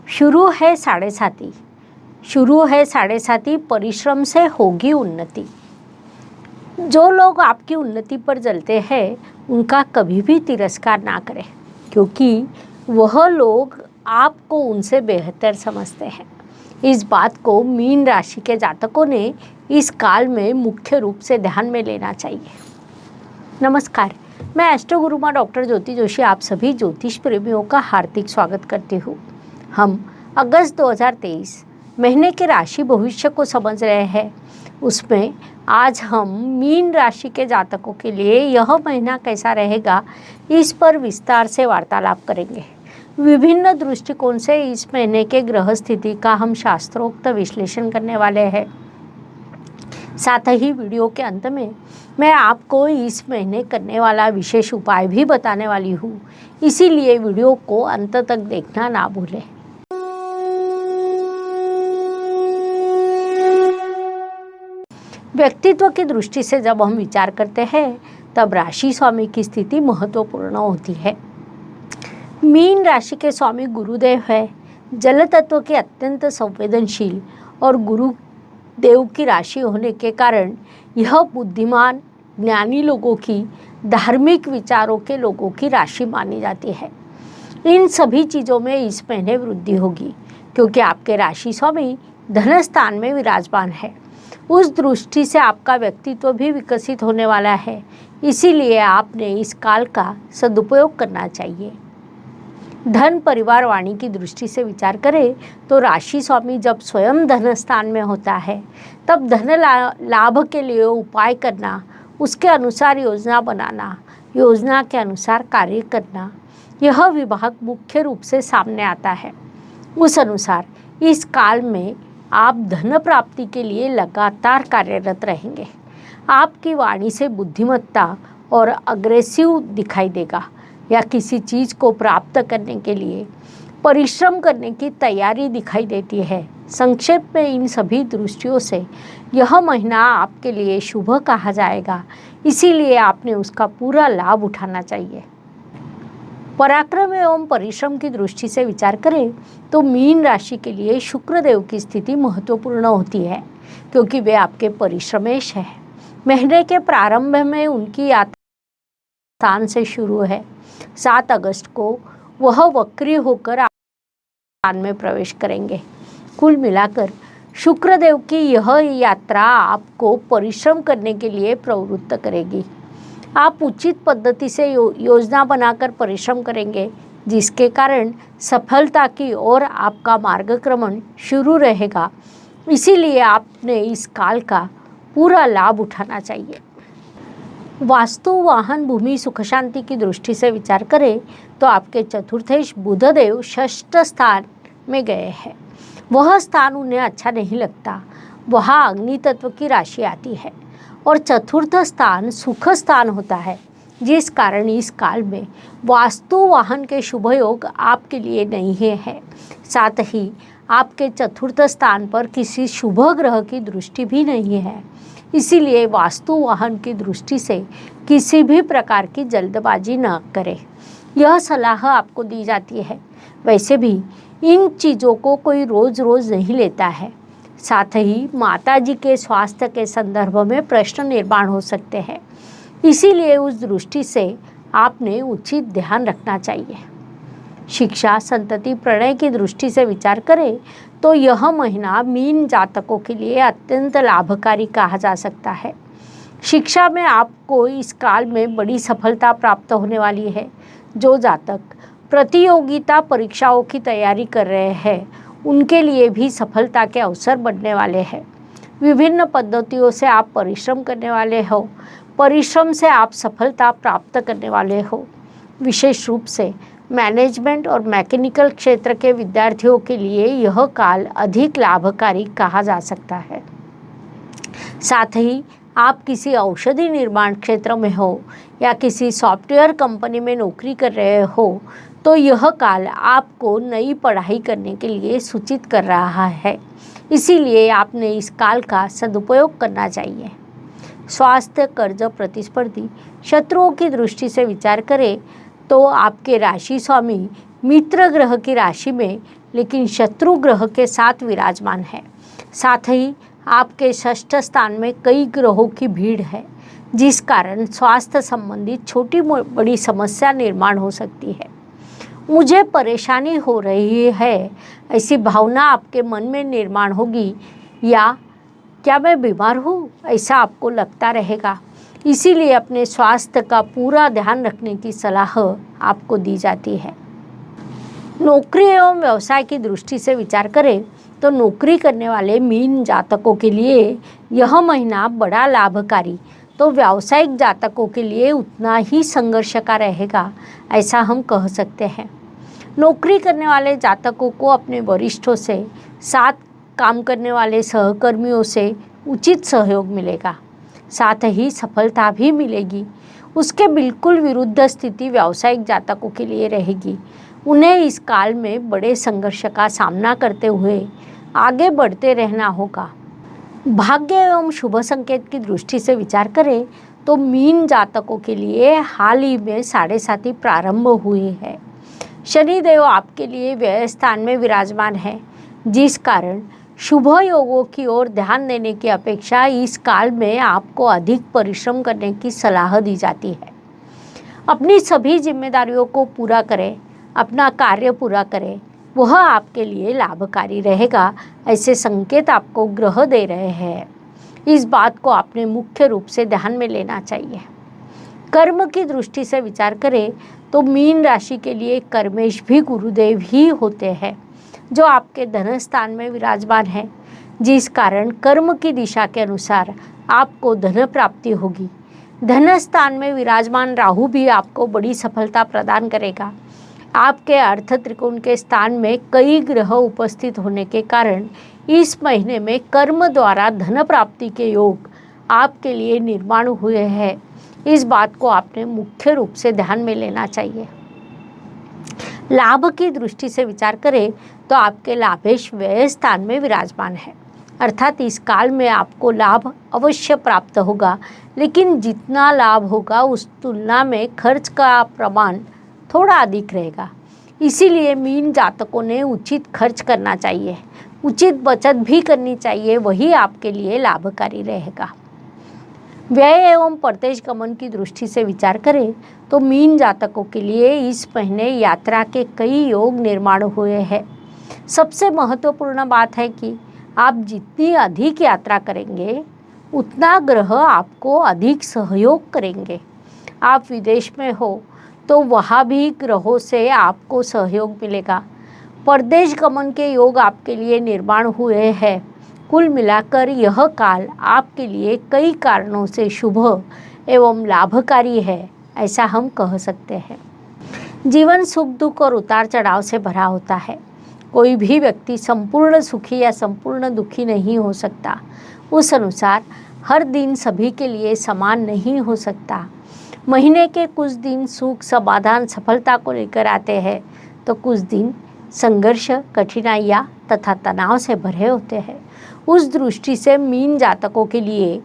शुरू है साढ़े साती, शुरू है साढ़े साती, परिश्रम से होगी उन्नति। जो लोग आपकी उन्नति पर जलते हैं उनका कभी भी तिरस्कार ना करें, क्योंकि वह लोग आपको उनसे बेहतर समझते हैं। इस बात को मीन राशि के जातकों ने इस काल में मुख्य रूप से ध्यान में लेना चाहिए। नमस्कार, मैं एस्ट्रो गुरु माँ डॉक्टर ज्योति जोशी आप सभी ज्योतिष प्रेमियों का हार्दिक स्वागत करती हूँ। हम अगस्त 2023 महीने के राशि भविष्य को समझ रहे हैं। उसमें आज हम मीन राशि के जातकों के लिए यह महीना कैसा रहेगा, इस पर विस्तार से वार्तालाप करेंगे। विभिन्न दृष्टिकोण से इस महीने के ग्रह स्थिति का हम शास्त्रोक्त विश्लेषण करने वाले हैं। साथ ही वीडियो के अंत में मैं आपको इस महीने करने वाला विशेष उपाय भी बताने वाली हूँ, इसीलिए वीडियो को अंत तक देखना ना भूलें। व्यक्तित्व की दृष्टि से जब हम विचार करते हैं तब राशि स्वामी की स्थिति महत्वपूर्ण होती है। मीन राशि के स्वामी गुरुदेव है। जल तत्व के अत्यंत संवेदनशील और गुरुदेव की राशि होने के कारण यह बुद्धिमान, ज्ञानी लोगों की, धार्मिक विचारों के लोगों की राशि मानी जाती है। इन सभी चीज़ों में इस महीने वृद्धि होगी, क्योंकि आपके राशि स्वामी धन स्थान में विराजमान है। उस दृष्टि से आपका व्यक्तित्व भी विकसित होने वाला है, इसीलिए आपने इस काल का सदुपयोग करना चाहिए। धन परिवार वाणी की दृष्टि से विचार करें तो राशि स्वामी जब स्वयं धन स्थान में होता है तब धन लाभ के लिए उपाय करना, उसके अनुसार योजना बनाना, योजना के अनुसार कार्य करना, यह विभाग मुख्य रूप से सामने आता है। उस अनुसार इस काल में आप धन प्राप्ति के लिए लगातार कार्यरत रहेंगे। आपकी वाणी से बुद्धिमत्ता और अग्रेसिव दिखाई देगा, या किसी चीज़ को प्राप्त करने के लिए परिश्रम करने की तैयारी दिखाई देती है। संक्षेप में इन सभी दृष्टियों से यह महीना आपके लिए शुभ कहा जाएगा, इसीलिए आपने उसका पूरा लाभ उठाना चाहिए। पराक्रम एवं परिश्रम की दृष्टि से विचार करें तो मीन राशि के लिए शुक्रदेव की स्थिति महत्वपूर्ण होती है, क्योंकि वे आपके परिश्रमेश हैं। महीने के प्रारंभ में उनकी यात्रा स्थान से शुरू है। 7 अगस्त को वह वक्री होकर स्थान में प्रवेश करेंगे। कुल मिलाकर शुक्रदेव की यह यात्रा आपको परिश्रम करने के लिए प्रवृत्त करेगी। आप उचित पद्धति से योजना बनाकर परिश्रम करेंगे, जिसके कारण सफलता की ओर आपका मार्गक्रमण शुरू रहेगा। इसीलिए आपने इस काल का पूरा लाभ उठाना चाहिए। वास्तु, वाहन, भूमि, सुख शांति की दृष्टि से विचार करें तो आपके चतुर्थेश बुधदेव षष्ठ स्थान में गए हैं। वह स्थान उन्हें अच्छा नहीं लगता। वहाँ अग्नि तत्व की राशि आती है और चतुर्थ स्थान सुख स्थान होता है, जिस कारण इस काल में वास्तु वाहन के शुभ योग आपके लिए नहीं है। साथ ही आपके चतुर्थ स्थान पर किसी शुभ ग्रह की दृष्टि भी नहीं है, इसीलिए वास्तु वाहन की दृष्टि से किसी भी प्रकार की जल्दबाजी न करें, यह सलाह आपको दी जाती है। वैसे भी इन चीज़ों को कोई रोज़ रोज़ नहीं लेता है। साथ ही माताजी के स्वास्थ्य के संदर्भ में प्रश्न निर्माण हो सकते हैं, इसीलिए उस दृष्टि से आपने उचित ध्यान रखना चाहिए। शिक्षा, संतति, प्रणय की दृष्टि से विचार करें तो यह महीना मीन जातकों के लिए अत्यंत लाभकारी कहा जा सकता है। शिक्षा में आपको इस काल में बड़ी सफलता प्राप्त होने वाली है। जो जातक प्रतियोगिता परीक्षाओं की तैयारी कर रहे हैं उनके लिए भी सफलता के अवसर बढ़ने वाले हैं। विभिन्न पद्धतियों से आप परिश्रम करने वाले हो, परिश्रम से आप सफलता प्राप्त करने वाले हो। विशेष रूप से मैनेजमेंट और मैकेनिकल क्षेत्र के विद्यार्थियों के लिए यह काल अधिक लाभकारी कहा जा सकता है। साथ ही आप किसी औषधि निर्माण क्षेत्र में हो या किसी सॉफ्टवेयर कंपनी में नौकरी कर रहे हो तो यह काल आपको नई पढ़ाई करने के लिए सूचित कर रहा है, इसीलिए आपने इस काल का सदुपयोग करना चाहिए। स्वास्थ्य, कर्ज, प्रतिस्पर्धी, शत्रुओं की दृष्टि से विचार करें तो आपके राशि स्वामी मित्र ग्रह की राशि में लेकिन शत्रु ग्रह के साथ विराजमान है। साथ ही आपके षष्ठ स्थान में कई ग्रहों की भीड़ है, जिस कारण स्वास्थ्य संबंधी छोटी बड़ी समस्या निर्माण हो सकती है। मुझे परेशानी हो रही है, ऐसी भावना आपके मन में निर्माण होगी, या क्या मैं बीमार हूँ, ऐसा आपको लगता रहेगा। इसीलिए अपने स्वास्थ्य का पूरा ध्यान रखने की सलाह आपको दी जाती है। नौकरी एवं व्यवसाय की दृष्टि से विचार करें तो नौकरी करने वाले मीन जातकों के लिए यह महीना बड़ा लाभकारी, तो व्यावसायिक जातकों के लिए उतना ही संघर्ष का रहेगा, ऐसा हम कह सकते हैं। नौकरी करने वाले जातकों को अपने वरिष्ठों से, साथ काम करने वाले सहकर्मियों से उचित सहयोग मिलेगा, साथ ही सफलता भी मिलेगी। उसके बिल्कुल विरुद्ध स्थिति व्यावसायिक जातकों के लिए रहेगी। उन्हें इस काल में बड़े संघर्ष का सामना करते हुए आगे बढ़ते रहना होगा। भाग्य एवं शुभ संकेत की दृष्टि से विचार करें तो मीन जातकों के लिए हाल ही में 7.5 प्रारंभ हुए हैं। शनिदेव आपके लिए व्यय स्थान में विराजमान है, जिस कारण शुभ योगों की ओर ध्यान देने की अपेक्षा इस काल में आपको अधिक परिश्रम करने की सलाह दी जाती है। अपनी सभी जिम्मेदारियों को पूरा करें, अपना कार्य पूरा करें, वह आपके लिए लाभकारी रहेगा, ऐसे संकेत आपको ग्रह दे रहे हैं। इस बात को आपने मुख्य रूप से ध्यान में लेना चाहिए। कर्म की दृष्टि से विचार करें तो मीन राशि के लिए कर्मेश भी गुरुदेव ही होते हैं, जो आपके धन स्थान में विराजमान है, जिस कारण कर्म की दिशा के अनुसार आपको धन प्राप्ति होगी। धन स्थान में विराजमान राहु भी आपको बड़ी सफलता प्रदान करेगा। आपके अर्थ त्रिकोण के स्थान में कई ग्रह उपस्थित होने के कारण इस महीने में कर्म द्वारा धन प्राप्ति के योग आपके लिए निर्माण हुए हैं। इस बात को आपने मुख्य रूप से ध्यान में लेना चाहिए। लाभ की दृष्टि से विचार करें तो आपके लाभेश व्यय स्थान में विराजमान है, अर्थात इस काल में आपको लाभ अवश्य प्राप्त होगा, लेकिन जितना लाभ होगा उस तुलना में खर्च का प्रमाण थोड़ा अधिक रहेगा। इसीलिए मीन जातकों ने उचित खर्च करना चाहिए, उचित बचत भी करनी चाहिए, वही आपके लिए लाभकारी रहेगा। व्यय एवं परदेश गमन की दृष्टि से विचार करें तो मीन जातकों के लिए इस महीने यात्रा के कई योग निर्माण हुए हैं। सबसे महत्वपूर्ण बात है कि आप जितनी अधिक यात्रा करेंगे उतना ग्रह आपको अधिक सहयोग करेंगे। आप विदेश में हो तो वहाँ भी ग्रहों से आपको सहयोग मिलेगा। परदेश गमन के योग आपके लिए निर्माण हुए हैं। कुल मिलाकर यह काल आपके लिए कई कारणों से शुभ एवं लाभकारी है, ऐसा हम कह सकते हैं। जीवन सुख दुख और उतार चढ़ाव से भरा होता है। कोई भी व्यक्ति संपूर्ण सुखी या संपूर्ण दुखी नहीं हो सकता। उस अनुसार हर दिन सभी के लिए समान नहीं हो सकता। महीने के कुछ दिन सुख, समाधान, सफलता को लेकर आते हैं, तो कुछ दिन संघर्ष, कठिनाइयाँ तथा तनाव से भरे होते हैं। उस दृष्टि से मीन जातकों के लिए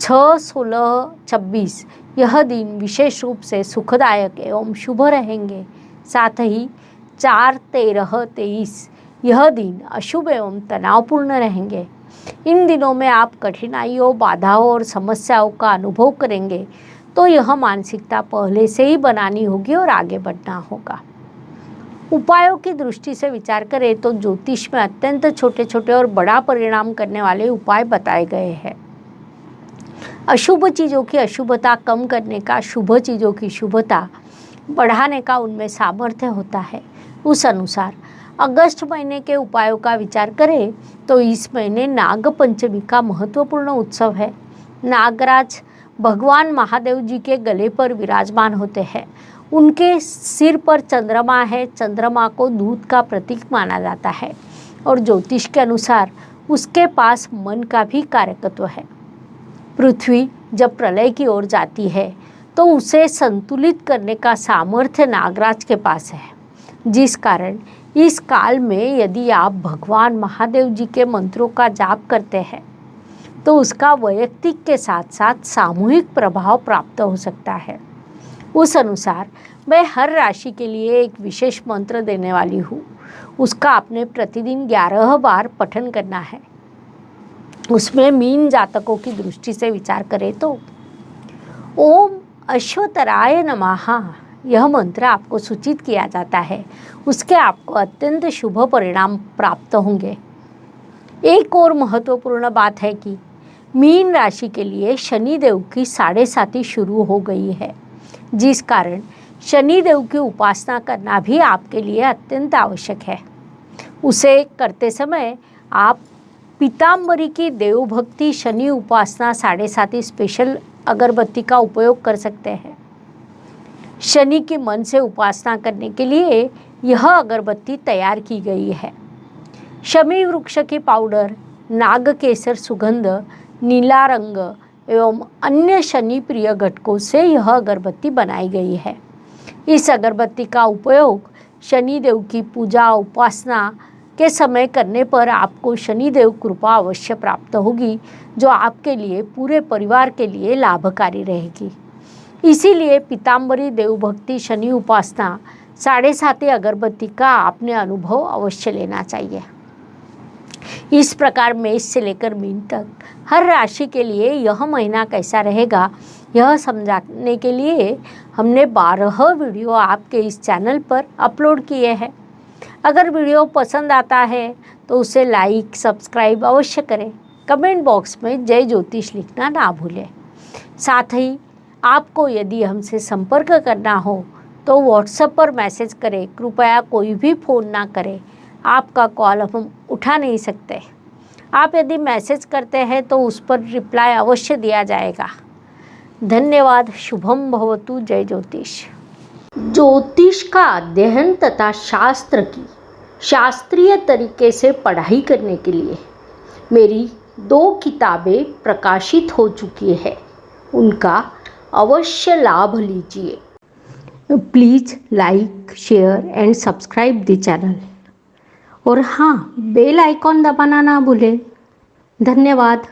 6, 16, 26 यह दिन विशेष रूप से सुखदायक एवं शुभ रहेंगे। साथ ही 4, 13, 23 यह दिन अशुभ एवं तनावपूर्ण रहेंगे। इन दिनों में आप कठिनाइयों, बाधाओं और समस्याओं का अनुभव करेंगे, तो यह मानसिकता पहले से ही बनानी होगी और आगे बढ़ना होगा। उपायों की दृष्टि से विचार करें तो ज्योतिष में अत्यंत छोटे छोटे और बड़ा परिणाम करने वाले उपाय बताए गए हैं। अशुभ चीज़ों की अशुभता कम करने का, शुभ चीज़ों की शुभता बढ़ाने का उनमें सामर्थ्य होता है। उस अनुसार अगस्त महीने के उपायों का विचार करें तो इस महीने नाग पंचमी का महत्वपूर्ण उत्सव है। नागराज भगवान महादेव जी के गले पर विराजमान होते हैं। उनके सिर पर चंद्रमा है। चंद्रमा को दूध का प्रतीक माना जाता है और ज्योतिष के अनुसार उसके पास मन का भी कारकत्व है। पृथ्वी जब प्रलय की ओर जाती है तो उसे संतुलित करने का सामर्थ्य नागराज के पास है, जिस कारण इस काल में यदि आप भगवान महादेव जी के मंत्रों का जाप करते हैं तो उसका वैयक्तिक के साथ साथ सामूहिक प्रभाव प्राप्त हो सकता है। उस अनुसार मैं हर राशि के लिए एक विशेष मंत्र देने वाली हूँ। उसका आपने प्रतिदिन 11 बार पठन करना है। उसमें मीन जातकों की दृष्टि से विचार करें तो ओम अश्वतराय नमः यह मंत्र आपको सूचित किया जाता है, उसके आपको अत्यंत शुभ परिणाम प्राप्त होंगे। एक और महत्वपूर्ण बात है कि मीन राशि के लिए शनिदेव की 7.5 शुरू हो गई है, जिस कारण शनिदेव की उपासना करना भी आपके लिए अत्यंत आवश्यक है। उसे करते समय आप पीताम्बरी की देवभक्ति शनि उपासना 7.5 स्पेशल अगरबत्ती का उपयोग कर सकते हैं। शनि की मन से उपासना करने के लिए यह अगरबत्ती तैयार की गई है। शमी वृक्ष की पाउडर, नागकेसर सुगंध, नीला रंग एवं अन्य शनि प्रिय घटकों से यह अगरबत्ती बनाई गई है। इस अगरबत्ती का उपयोग शनिदेव की पूजा उपासना के समय करने पर आपको शनिदेव कृपा अवश्य प्राप्त होगी, जो आपके लिए पूरे परिवार के लिए लाभकारी रहेगी। इसीलिए पीताम्बरी देवभक्ति शनि उपासना 7.5 अगरबत्ती का आपने अनुभव अवश्य लेना चाहिए। इस प्रकार मेष से लेकर मीन तक हर राशि के लिए यह महीना कैसा रहेगा, यह समझाने के लिए हमने 12 वीडियो आपके इस चैनल पर अपलोड किए हैं। अगर वीडियो पसंद आता है तो उसे लाइक सब्सक्राइब अवश्य करें। कमेंट बॉक्स में जय ज्योतिष लिखना ना भूलें। साथ ही आपको यदि हमसे संपर्क करना हो तो व्हाट्सएप पर मैसेज करें। कृपया कोई भी फ़ोन ना करें, आपका कॉल हम उठा नहीं सकते। आप यदि मैसेज करते हैं तो उस पर रिप्लाई अवश्य दिया जाएगा। धन्यवाद। शुभम भवतु। जय ज्योतिष। ज्योतिष का अध्ययन तथा शास्त्र की शास्त्रीय तरीके से पढ़ाई करने के लिए मेरी 2 किताबें प्रकाशित हो चुकी है, उनका अवश्य लाभ लीजिए। Please like share and subscribe the channel और हाँ, बेल आइकॉन दबाना ना भूलें। धन्यवाद।